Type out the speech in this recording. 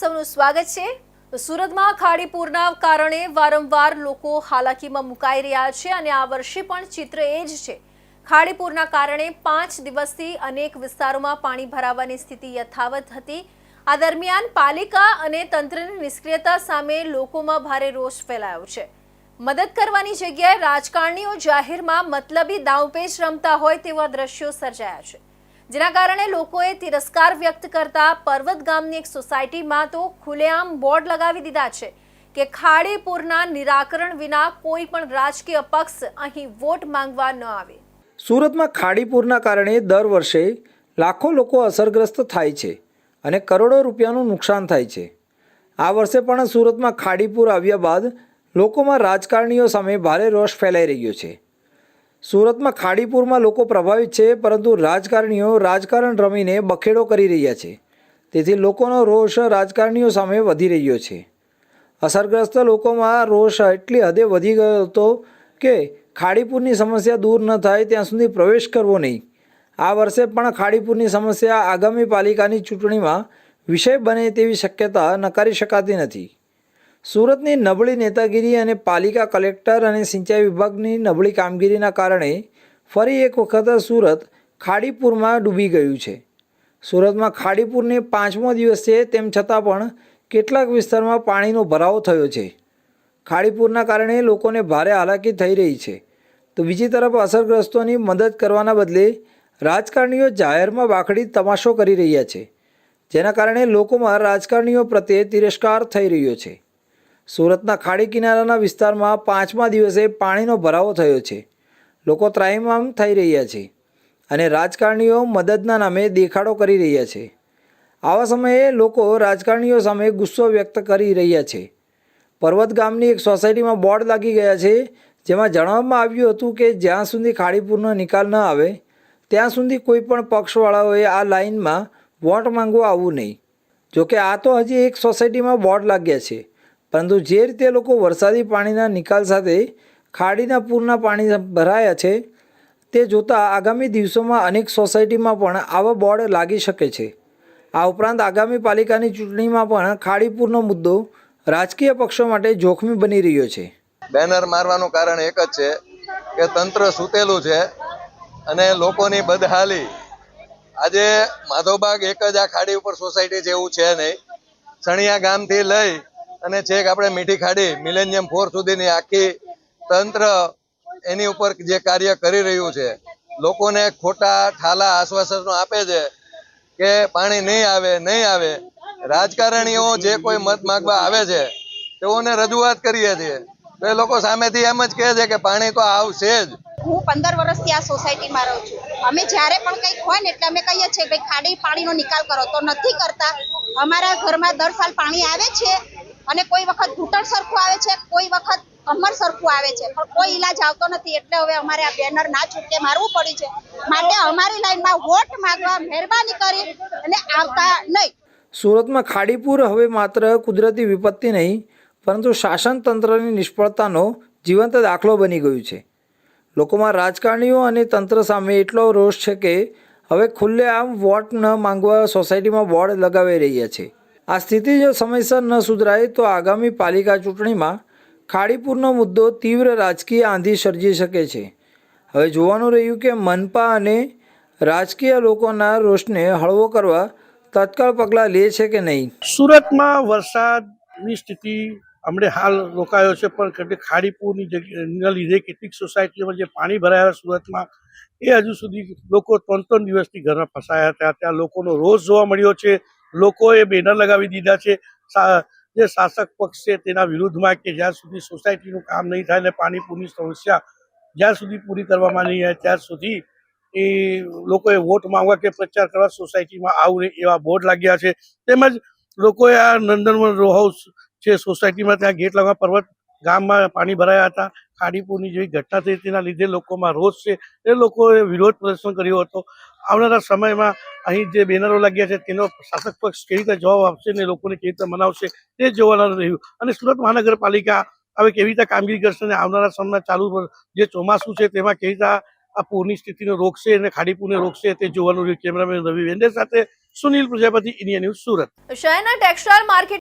સૌનું સ્વાગત છે। સુરતમાં ખાડીપુરના કારણે વારંવાર લોકો હાલાકીમાં મુકાઈ રહ્યા છે અને આ વર્ષે પણ ચિત્ર એ જ છે। ખાડીપુરના કારણે 5 દિવસથી અનેક વિસ્તારોમાં પાણી ભરાવાની સ્થિતિ યથાવત હતી। આ દરમિયાન પાલિકા અને તંત્રની નિષ્ક્રિયતા સામે લોકોમાં ભારે રોષ ફેલાયો છે। મદદ કરવાની જગ્યાએ રાજકારણીઓ જાહેરમાં મતલબી દાવપેચ રમતા હોય તેવા દ્રશ્યો સર્જાયા છે, જેના કારણે લોકોએ તિરસ્કાર વ્યક્ત કરતા પર્વત ગામની એક સોસાયટીમાં તો ખુલ્લેઆમ બોર્ડ લગાવી દીધા છે કે ખાડીપુરના નિરાકરણ વિના કોઈ પણ રાજકીય પક્ષ અહીં વોટ માંગવા ન આવે। સુરતમાં ખાડીપુરના કારણે દર વર્ષે લાખો લોકો અસરગ્રસ્ત થાય છે અને કરોડો રૂપિયાનું નુકસાન થાય છે। આ વર્ષે પણ સુરતમાં ખાડીપુર આવ્યા બાદ લોકોમાં રાજકારણીઓ સામે ભારે રોષ ફેલાઈ રહ્યો છે। સુરતમાં ખાડીપુરમાં લોકો પ્રભાવિત છે, પરંતુ રાજકારણીઓ રાજકારણ રમીને બખેડો કરી રહ્યા છે, તેથી લોકોનો રોષ રાજકારણીઓ સામે વધી રહ્યો છે। અસરગ્રસ્ત લોકોમાં રોષ એટલી હદે વધી ગયો હતો કે ખાડીપુરની સમસ્યા દૂર ન થાય ત્યાં સુધી પ્રવેશ કરવો નહીં। આ વર્ષે પણ ખાડીપુરની સમસ્યા આગામી પાલિકાની ચૂંટણીમાં વિષય બને તેવી શક્યતા નકારી શકાતી નથી। સુરતની નબળી નેતાગીરી અને પાલિકા કલેક્ટર અને સિંચાઈ વિભાગની નબળી કામગીરીના કારણે ફરી એક વખત સુરત ખાડીપુરમાં ડૂબી ગયું છે। સુરતમાં ખાડીપુરને 5મો દિવસ છે, તેમ છતાં પણ કેટલાક વિસ્તારમાં પાણીનો ભરાવો થયો છે। ખાડીપુરના કારણે લોકોને ભારે હાલાકી થઈ રહી છે, તો બીજી તરફ અસરગ્રસ્તોની મદદ કરવાના બદલે રાજકારણીઓ જાહેરમાં બાખડી તમાશો કરી રહ્યા છે, જેના કારણે લોકોમાં રાજકારણીઓ પ્રત્યે તિરસ્કાર થઈ રહ્યો છે। સુરતના ખાડી કિનારાના વિસ્તારમાં 5મા દિવસે પાણીનો ભરાવો થયો છે। લોકો ત્રાહિમામ થઈ રહ્યા છે અને રાજકારણીઓ મદદના નામે દેખાડો કરી રહ્યા છે। આવા સમયે લોકો રાજકારણીઓ સામે ગુસ્સો વ્યક્ત કરી રહ્યા છે। પર્વત ગામની એક સોસાયટીમાં બોર્ડ લાગી ગયા છે, જેમાં જણાવવામાં આવ્યું હતું કે જ્યાં સુધી ખાડીપુરનો નિકાલ ન આવે ત્યાં સુધી કોઈ પણ પક્ષવાળાઓએ આ લાઇનમાં વોટ માંગવા આવવું નહીં। જોકે આ તો હજી એક સોસાયટીમાં બોર્ડ લાગ્યા છે, પરંતુ જે રીતે લોકો વરસાદી પાણીના નિકાલ સાથે ખાડીના પૂરના પાણી ભરાયા છે, તે જોતાં આગામી દિવસોમાં અનેક સોસાયટીમાં પણ આવા બોર્ડ લાગી શકે છે। આ ઉપરાંત આગામી પાલિકાની ચૂંટણીમાં પણ ખાડીપુરનો મુદ્દો રાજકીય પક્ષો માટે જોખમી બની રહ્યો છે। બેનર મારવાનું કારણ એક જ છે કે તંત્ર સૂતેલું છે અને લોકોની બદહાલી। આજે માધવબાગ એક જ આ ખાડી ઉપર સોસાયટી છે એવું છે નહીં। સણિયા ગામથી લઈ અને છેક આપણે મીઠી ખાડી મિલેનિયમ 4 સુધીની આખી તંત્ર એની ઉપર જે કાર્ય કરી રહ્યું છે, લોકોને ખોટા ઠાલા આશ્વાસનો આપે છે કે પાણી નહીં આવે। રાજકારણીઓ જે કોઈ મત માંગવા આવે છે તેઓને રજૂઆત કરીએ છીએ તો એ લોકો સામેથી એમ જ કહે છે કે પાણી તો આવશે જ। હું 15 વર્ષથી આ સોસાયટીમાં રહું છું। અમે જ્યારે પણ કંઈક હોય ને એટલે અમે કહીએ છીએ ભાઈ ખાડી પાણીનો નિકાલ કરો, તો નથી કરતા। અમારા ઘરમાં દર સાલ પાણી આવે છે અને કોઈ વખત ઘૂંટણ સરખું આવે છે, કોઈ વખત કમર સરખું આવે છે, પણ કોઈ ઈલાજ આવતો નથી। એટલે હવે અમારે આ બેનર ના છૂટકે મારવું પડ્યું છે, માટે અમારી લાઈનમાં વોટ માંગવા મહેરબાની કરી અને આવતા નહીં। સુરતમાં ખાડીપુર હવે માત્ર કુદરતી વિપત્તિ નહીં, પરંતુ શાસન તંત્રની નિષ્ફળતાનો જીવંત દાખલો બની ગયું છે। લોકોમાં રાજકારણીઓ અને તંત્ર સામે એટલો રોષ છે કે હવે ખુલ્લેઆમ વોટ ન માંગવા સોસાયટીમાં બોર્ડ લગાવાઈ રહ્યા છે। આ સ્થિતિ જો સમયસર ન સુધરાય તો આગામી પાલિકા ચૂંટણીમાં ખાડીપુરનો મુદ્દો તીવ્ર રાજકીય આંધી સર્જી શકે છે। હવે જોવાનું રહ્યું કે મનપા અને રાજકીય લોકોના રોષને હળવો કરવા તત્કાળ પગલાં લે છે કે નહીં। સુરતમાં વરસાદની સ્થિતિ હમણાં હાલ રોકાયો છે, પણ કેટલીક ખાડીપુરની જગ્યાના લીધે કેટલીક સોસાયટીઓમાં જે પાણી ભરાયા સુરતમાં એ હજુ સુધી લોકો 3 દિવસથી ઘરમાં ફસાયા હતા। ત્યાં લોકોનો રોષ જોવા મળ્યો છે। લોકોએ બેનર લગાવી દીધા છે જે શાસક પક્ષ છે તેના વિરુદ્ધમાં કે જ્યાં સુધી સોસાયટીનું કામ નહીં થાય અને પાણીપુરની સમસ્યા જ્યાં સુધી પૂરી કરવામાં નહીં આવે ત્યાં સુધી એ લોકોએ વોટ માંગવા કે પ્રચાર કરવા સોસાયટીમાં આવું એવા બોર્ડ લાગ્યા છે। તેમજ લોકોએ આ નંદનવન રો હાઉસ છે સોસાયટીમાં ત્યાં ગેટ લગાવવા પર્વત ગામમાં પાણી ભરાયા હતા। ખાડીપુરની જેવી ઘટના થઈ તેના લીધે લોકોમાં રોષ છે, એ લોકોએ વિરોધ પ્રદર્શન કર્યો હતો। આવનારા સમયમાં અહીં જે બેનરો લાગ્યા છે તેનો શાસક પક્ષ કેવી રીતે જવાબ આપશે ને લોકોને કેવી રીતે મનાવશે તે જોવાનું રહ્યું। અને સુરત મહાનગરપાલિકા હવે કેવી રીતે કામગીરી કરશે અને આવનારા સમયમાં ચાલુ જે ચોમાસું છે તેમાં કેવી રીતે આ પૂરની સ્થિતિને રોકશે અને ખાડીપુરને રોકશે તે જોવાનું રહ્યું। કેમેરામેન રવિ વેંદે સાથે સુનિલ પ્રજાપતિ, ઇન્ડિયા ન્યૂઝ, સુરત. શહેરના ટેક્સટાઇલ માર્કેટ